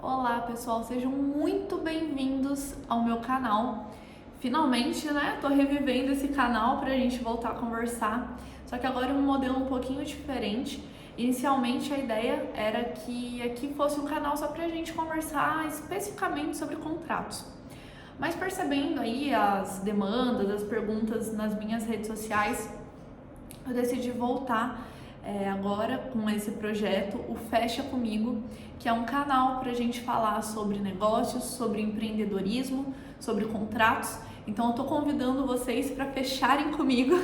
Olá pessoal, sejam muito bem-vindos ao meu canal. Finalmente, né, tô revivendo esse canal pra gente voltar a conversar, só que agora em um modelo um pouquinho diferente. Inicialmente a ideia era que aqui fosse um canal só pra gente conversar especificamente sobre contratos. Mas percebendo aí as demandas, as perguntas nas minhas redes sociais, eu decidi voltar agora com esse projeto, o Fecha Comigo, que é um canal para a gente falar sobre negócios, sobre empreendedorismo, sobre contratos. Então eu estou convidando vocês para fecharem comigo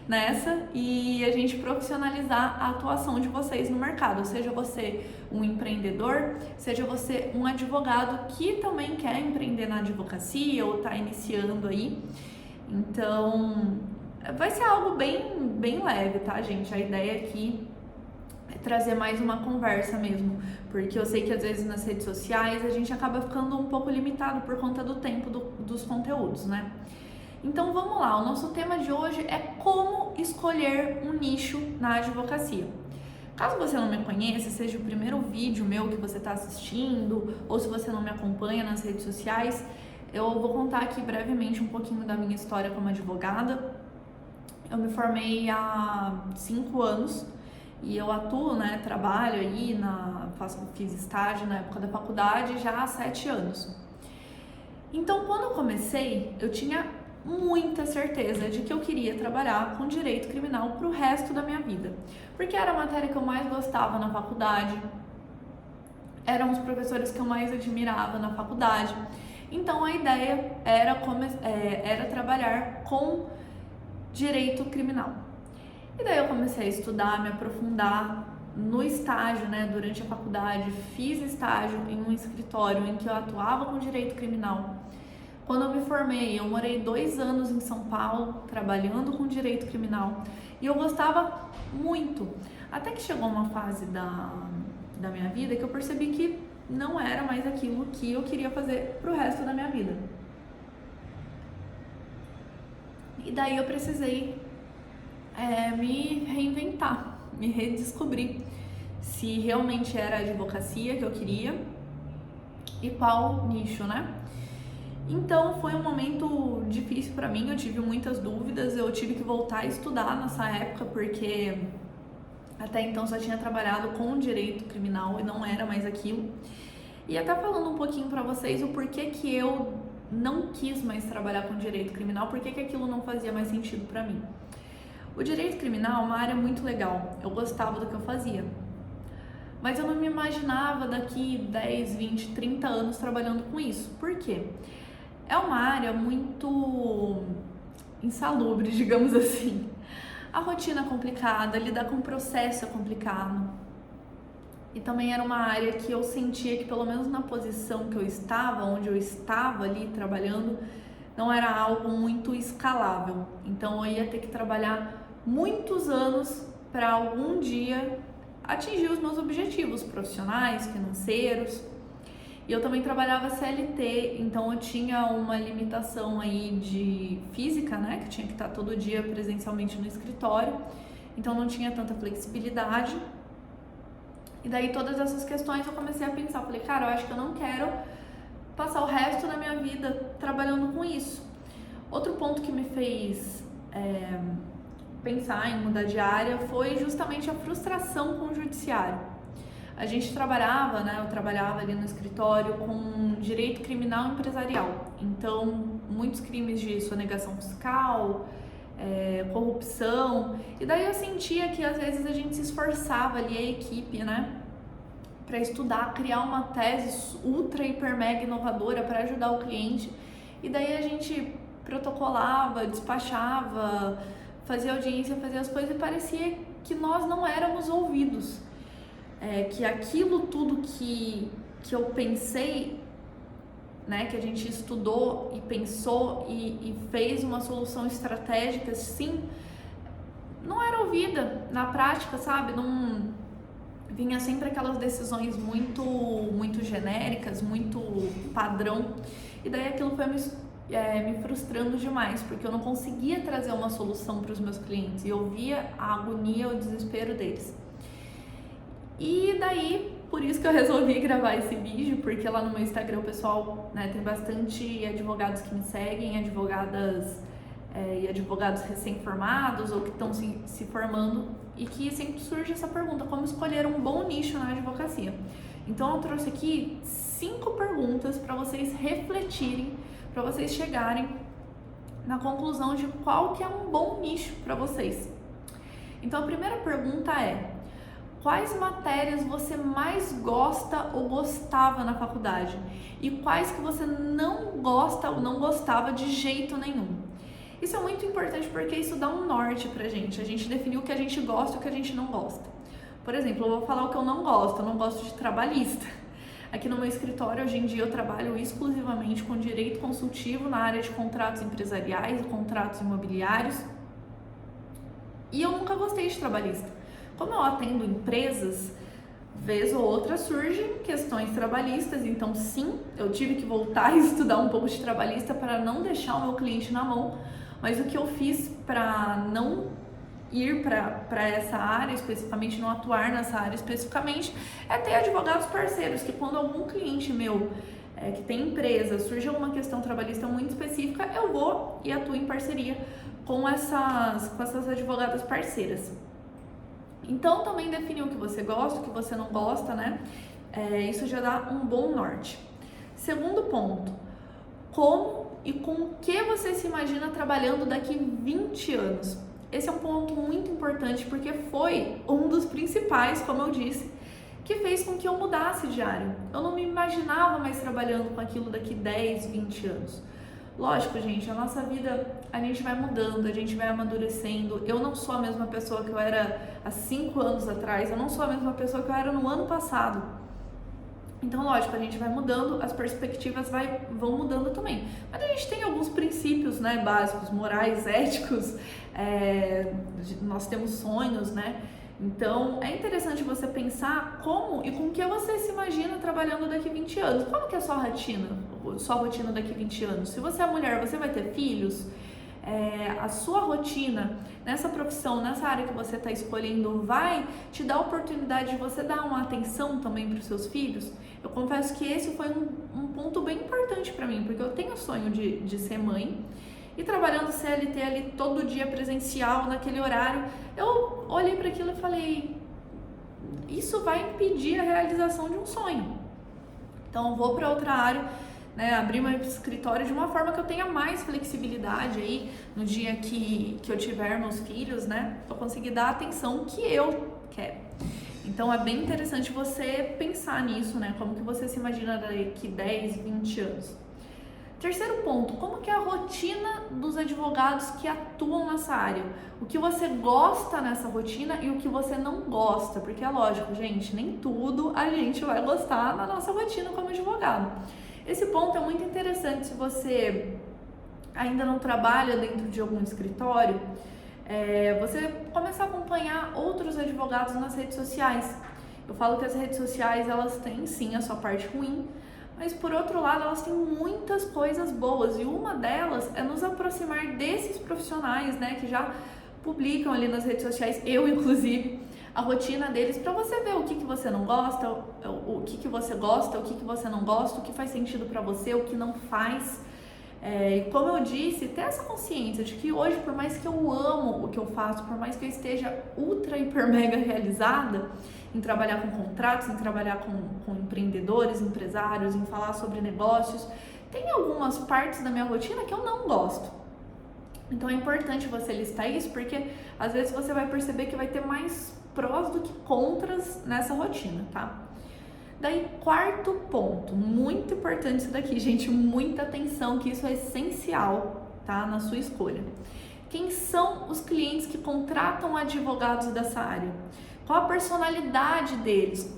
nessa e a gente profissionalizar a atuação de vocês no mercado, seja você um empreendedor, seja você um advogado que também quer empreender na advocacia ou está iniciando aí. Então vai ser algo bem leve, tá, gente? A ideia aqui é trazer mais uma conversa mesmo, porque eu sei que às vezes nas redes sociais a gente acaba ficando um pouco limitado por conta do tempo dos conteúdos, né? Então vamos lá, o nosso tema de hoje é como escolher um nicho na advocacia. Caso você não me conheça, seja o primeiro vídeo meu que você está assistindo, ou se você não me acompanha nas redes sociais, eu vou contar aqui brevemente um pouquinho da minha história como advogada. Eu me formei há 5 anos e eu atuo, né, trabalho aí, fiz estágio na época da faculdade já há 7 anos. Então, quando eu comecei, eu tinha muita certeza de que eu queria trabalhar com direito criminal pro resto da minha vida, porque era a matéria que eu mais gostava na faculdade, eram os professores que eu mais admirava na faculdade. Então, a ideia era trabalhar com direito criminal. E daí eu comecei a estudar, me aprofundar no estágio, né, durante a faculdade, fiz estágio em um escritório em que eu atuava com direito criminal. Quando eu me formei, eu morei 2 anos em São Paulo, trabalhando com direito criminal, e eu gostava muito, até que chegou uma fase da minha vida que eu percebi que não era mais aquilo que eu queria fazer pro resto da minha vida. E daí eu precisei me reinventar, me redescobrir se realmente era a advocacia que eu queria e qual nicho, né? Então foi um momento difícil para mim, eu tive muitas dúvidas, eu tive que voltar a estudar nessa época porque até então só tinha trabalhado com direito criminal e não era mais aquilo. E até falando um pouquinho para vocês o porquê que eu não quis mais trabalhar com direito criminal, porque que aquilo não fazia mais sentido para mim. O direito criminal é uma área muito legal, eu gostava do que eu fazia, mas eu não me imaginava daqui 10, 20, 30 anos trabalhando com isso. Por quê? É uma área muito insalubre, digamos assim. A rotina é complicada, lidar com o processo é complicado. E também era uma área que eu sentia que, pelo menos na posição que eu estava, onde eu estava ali trabalhando, não era algo muito escalável. Então eu ia ter que trabalhar muitos anos para algum dia atingir os meus objetivos profissionais, financeiros. E eu também trabalhava CLT, então eu tinha uma limitação aí de física, né, que tinha que estar todo dia presencialmente no escritório. Então não tinha tanta flexibilidade. E daí todas essas questões eu comecei a pensar, falei, cara, eu acho que eu não quero passar o resto da minha vida trabalhando com isso. Outro ponto que me fez pensar em mudar de área foi justamente a frustração com o judiciário. A gente trabalhava, né, eu trabalhava ali no escritório com direito criminal empresarial, então muitos crimes de sonegação fiscal, corrupção, e daí eu sentia que às vezes a gente se esforçava ali, a equipe, né, para estudar, criar uma tese ultra, hiper, mega inovadora para ajudar o cliente, e daí a gente protocolava, despachava, fazia audiência, fazia as coisas e parecia que nós não éramos ouvidos, que aquilo tudo que eu pensei, né, que a gente estudou e pensou e fez uma solução estratégica, sim, não era ouvida na prática, sabe? Não vinha sempre aquelas decisões muito genéricas, muito padrão, e daí aquilo foi me frustrando demais, porque eu não conseguia trazer uma solução para os meus clientes e eu via a agonia, o desespero deles. E daí por isso que eu resolvi gravar esse vídeo, porque lá no meu Instagram o pessoal, né, tem bastante advogados que me seguem, advogadas e advogados recém-formados ou que estão se formando, e que sempre surge essa pergunta: como escolher um bom nicho na advocacia? Então eu trouxe aqui 5 perguntas para vocês refletirem, para vocês chegarem na conclusão de qual que é um bom nicho para vocês. Então a primeira pergunta é: quais matérias você mais gosta ou gostava na faculdade? E quais que você não gosta ou não gostava de jeito nenhum? Isso é muito importante porque isso dá um norte pra gente. A gente definiu o que a gente gosta e o que a gente não gosta. Por exemplo, eu vou falar o que eu não gosto de trabalhista. Aqui no meu escritório, hoje em dia, eu trabalho exclusivamente com direito consultivo na área de contratos empresariais e contratos imobiliários. E eu nunca gostei de trabalhista. Como eu atendo empresas, vez ou outra surgem questões trabalhistas, então sim, eu tive que voltar a estudar um pouco de trabalhista para não deixar o meu cliente na mão, mas o que eu fiz para não ir para essa área especificamente, não atuar nessa área especificamente, é ter advogados parceiros, que quando algum cliente meu que tem empresa, surge alguma questão trabalhista muito específica, eu vou e atuo em parceria com essas advogadas parceiras. Então também definir o que você gosta, o que você não gosta, né? Isso já dá um bom norte. Segundo ponto: como e com o que você se imagina trabalhando daqui 20 anos? Esse é um ponto muito importante porque foi um dos principais, como eu disse, que fez com que eu mudasse de área. Eu não me imaginava mais trabalhando com aquilo daqui 10, 20 anos. Lógico, gente, a nossa vida, a gente vai mudando, a gente vai amadurecendo. Eu não sou a mesma pessoa que eu era há 5 anos atrás, eu não sou a mesma pessoa que eu era no ano passado. Então, lógico, a gente vai mudando, as perspectivas vão mudando também. Mas a gente tem alguns princípios, né, básicos, morais, éticos, nós temos sonhos, né? Então, é interessante você pensar como e com que você se imagina trabalhando daqui 20 anos. Como que é a sua rotina daqui 20 anos? Se você é mulher, você vai ter filhos? A sua rotina nessa profissão, nessa área que você está escolhendo, vai te dar a oportunidade de você dar uma atenção também para os seus filhos? Eu confesso que esse foi um ponto bem importante para mim, porque eu tenho o sonho de ser mãe, e trabalhando CLT ali todo dia presencial, naquele horário, eu olhei para aquilo e falei: isso vai impedir a realização de um sonho. Então eu vou para outra área, né, abrir meu escritório de uma forma que eu tenha mais flexibilidade aí no dia que eu tiver meus filhos, né, eu conseguir dar a atenção que eu quero. Então é bem interessante você pensar nisso, né, como que você se imagina daqui 10, 20 anos. Terceiro ponto: como que é a rotina dos advogados que atuam nessa área? O que você gosta nessa rotina e o que você não gosta? Porque é lógico, gente, nem tudo a gente vai gostar na nossa rotina como advogado. Esse ponto é muito interessante se você ainda não trabalha dentro de algum escritório, você começar a acompanhar outros advogados nas redes sociais. Eu falo que as redes sociais, elas têm sim a sua parte ruim, mas por outro lado elas têm muitas coisas boas, e uma delas é nos aproximar desses profissionais, né, que já publicam ali nas redes sociais, eu inclusive, a rotina deles, para você ver o que você não gosta, o que você gosta, o que você não gosta, o que faz sentido para você, o que não faz. E como eu disse, ter essa consciência de que hoje, por mais que eu amo o que eu faço, por mais que eu esteja ultra, hiper, mega realizada em trabalhar com contratos, em trabalhar com empreendedores, empresários, em falar sobre negócios, tem algumas partes da minha rotina que eu não gosto. Então é importante você listar isso, porque às vezes você vai perceber que vai ter mais prós do que contras nessa rotina, tá? Daí, quarto ponto, muito importante isso daqui, gente, muita atenção, que isso é essencial, tá, na sua escolha. Quem são os clientes que contratam advogados dessa área? Qual a personalidade deles?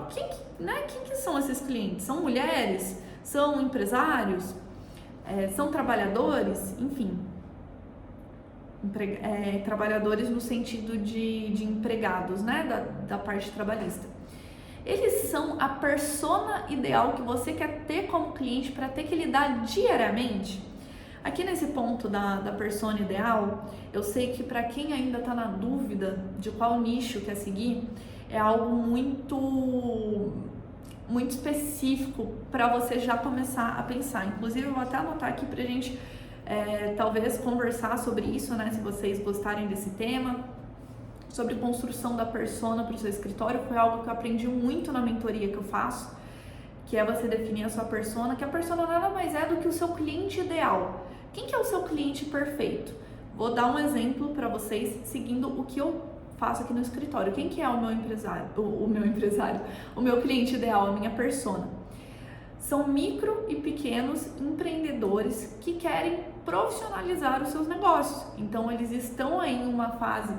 Quem que são esses clientes? São mulheres? São empresários? São trabalhadores? Enfim, trabalhadores no sentido de empregados, né, da parte trabalhista. Eles são a persona ideal que você quer ter como cliente para ter que lidar diariamente? Aqui nesse ponto da persona ideal, eu sei que para quem ainda está na dúvida de qual nicho quer seguir, é algo muito específico para você já começar a pensar. Inclusive, eu vou até anotar aqui pra gente talvez conversar sobre isso, né? Se vocês gostarem desse tema, sobre construção da persona para o seu escritório. Foi algo que eu aprendi muito na mentoria que eu faço, que é você definir a sua persona, que a persona nada mais é do que o seu cliente ideal. Quem que é o seu cliente perfeito? Vou dar um exemplo para vocês, seguindo o que eu faço aqui no escritório. Quem que é o meu empresário? O meu cliente ideal, a minha persona. São micro e pequenos empreendedores que querem profissionalizar os seus negócios. Então, eles estão aí em uma fase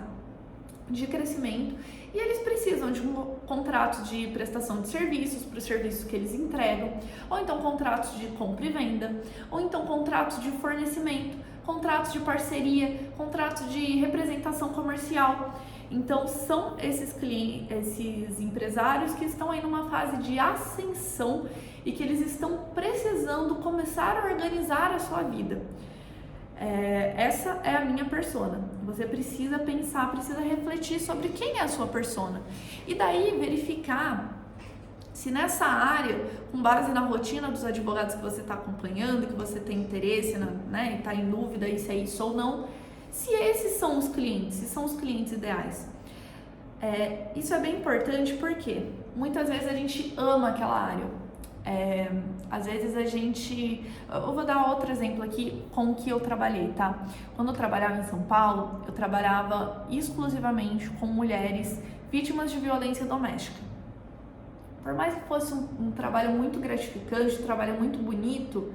de crescimento e eles precisam de um contrato de prestação de serviços para os serviços que eles entregam, ou então contratos de compra e venda, ou então contratos de fornecimento, contratos de parceria, contratos de representação comercial. Então são esses clientes, esses empresários que estão aí numa fase de ascensão e que eles estão precisando começar a organizar a sua vida. Essa é a minha persona. Você precisa pensar, precisa refletir sobre quem é a sua persona. E daí verificar se nessa área, com base na rotina dos advogados que você está acompanhando, que você tem interesse, né, e está em dúvida se é isso ou não, se esses são os clientes, se são os clientes ideais. Isso é bem importante porque muitas vezes a gente ama aquela área. Às vezes eu vou dar outro exemplo aqui com o que eu trabalhei, tá? Quando eu trabalhava em São Paulo, eu trabalhava exclusivamente com mulheres vítimas de violência doméstica. Por mais que fosse um trabalho muito gratificante, um trabalho muito bonito,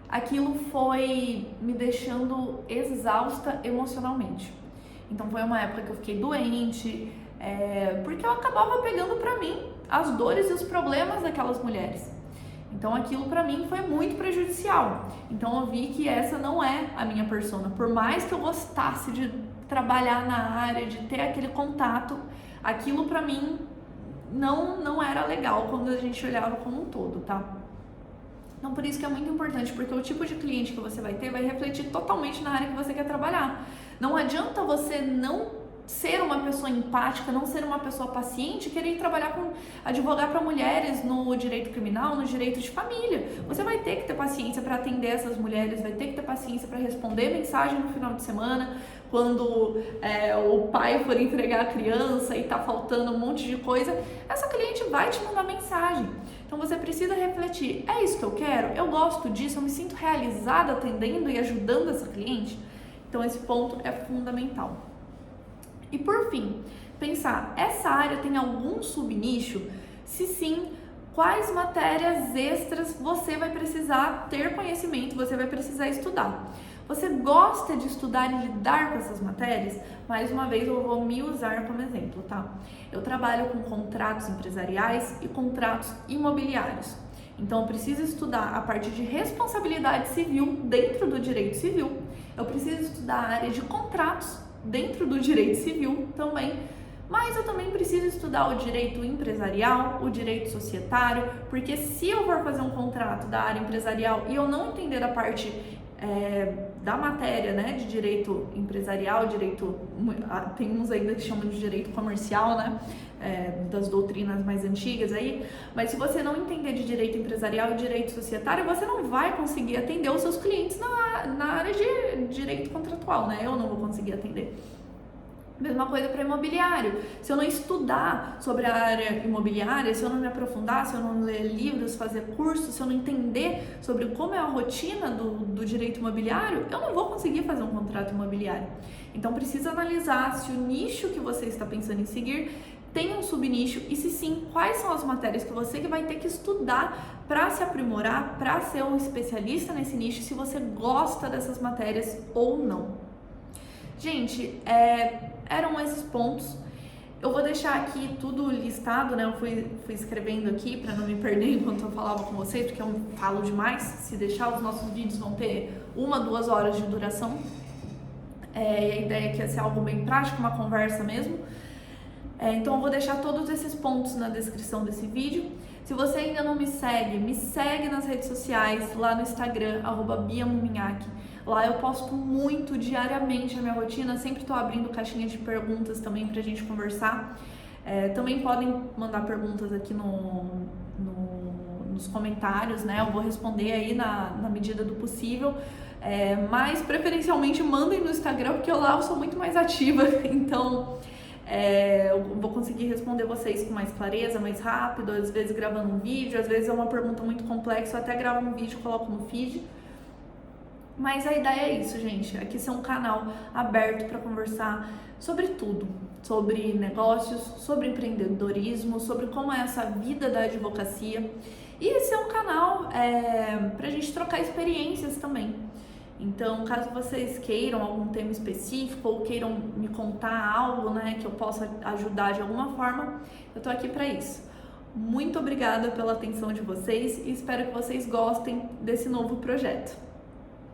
aquilo foi me deixando exausta emocionalmente. Então foi uma época que eu fiquei doente, porque eu acabava pegando pra mim as dores e os problemas daquelas mulheres. Então aquilo pra mim foi muito prejudicial. Então eu vi que essa não é a minha persona. Por mais que eu gostasse de trabalhar na área, de ter aquele contato, aquilo pra mim não era legal quando a gente olhava como um todo, tá? Então por isso que é muito importante, porque o tipo de cliente que você vai ter vai refletir totalmente na área que você quer trabalhar. Não adianta você não ser uma pessoa empática, não ser uma pessoa paciente, querer advogar para mulheres no direito criminal, no direito de família. Você vai ter que ter paciência para atender essas mulheres, vai ter que ter paciência para responder mensagem no final de semana, quando o pai for entregar a criança e tá faltando um monte de coisa, essa cliente vai te mandar mensagem. Então você precisa refletir, é isso que eu quero? Eu gosto disso? Eu me sinto realizada atendendo e ajudando essa cliente? Então esse ponto é fundamental. E por fim, pensar, essa área tem algum subnicho? Se sim, quais matérias extras você vai precisar ter conhecimento, você vai precisar estudar? Você gosta de estudar e lidar com essas matérias? Mais uma vez eu vou me usar como exemplo, tá? Eu trabalho com contratos empresariais e contratos imobiliários. Então eu preciso estudar a parte de responsabilidade civil dentro do direito civil. Eu preciso estudar a área de contratos dentro do direito civil também, mas eu também preciso estudar o direito empresarial, o direito societário, porque se eu for fazer um contrato da área empresarial e eu não entender a parte da matéria, né, de direito empresarial, tem uns ainda que chamam de direito comercial, né, das doutrinas mais antigas aí, mas se você não entender de direito empresarial e direito societário, você não vai conseguir atender os seus clientes na área de direito contratual, né, eu não vou conseguir atender. Mesma coisa para imobiliário. Se eu não estudar sobre a área imobiliária, se eu não me aprofundar, se eu não ler livros, fazer cursos, se eu não entender sobre como é a rotina do direito imobiliário, eu não vou conseguir fazer um contrato imobiliário. Então precisa analisar se o nicho que você está pensando em seguir tem um subnicho e se sim, quais são as matérias que você vai ter que estudar para se aprimorar, para ser um especialista nesse nicho, se você gosta dessas matérias ou não. Gente, eram esses pontos. Eu vou deixar aqui tudo listado, né? Eu fui escrevendo aqui para não me perder enquanto eu falava com vocês, porque eu falo demais. Se deixar, os nossos vídeos vão ter 1-2 horas de duração. E a ideia é que ia ser algo bem prático, uma conversa mesmo. Então eu vou deixar todos esses pontos na descrição desse vídeo. Se você ainda não me segue nas redes sociais, lá no Instagram, @biamuminhaque. Lá eu posto muito diariamente a minha rotina, sempre estou abrindo caixinha de perguntas também pra gente conversar. Também podem mandar perguntas aqui nos comentários, né? Eu vou responder aí na medida do possível. Mas preferencialmente mandem no Instagram, porque lá eu sou muito mais ativa, então eu vou conseguir responder vocês com mais clareza, mais rápido, às vezes gravando um vídeo, às vezes é uma pergunta muito complexa, eu até gravo um vídeo e coloco no feed. Mas a ideia é isso, gente, aqui ser um canal aberto para conversar sobre tudo, sobre negócios, sobre empreendedorismo, sobre como é essa vida da advocacia. E esse é um canal para a gente trocar experiências também. Então, caso vocês queiram algum tema específico ou queiram me contar algo, né, que eu possa ajudar de alguma forma, eu tô aqui para isso. Muito obrigada pela atenção de vocês e espero que vocês gostem desse novo projeto.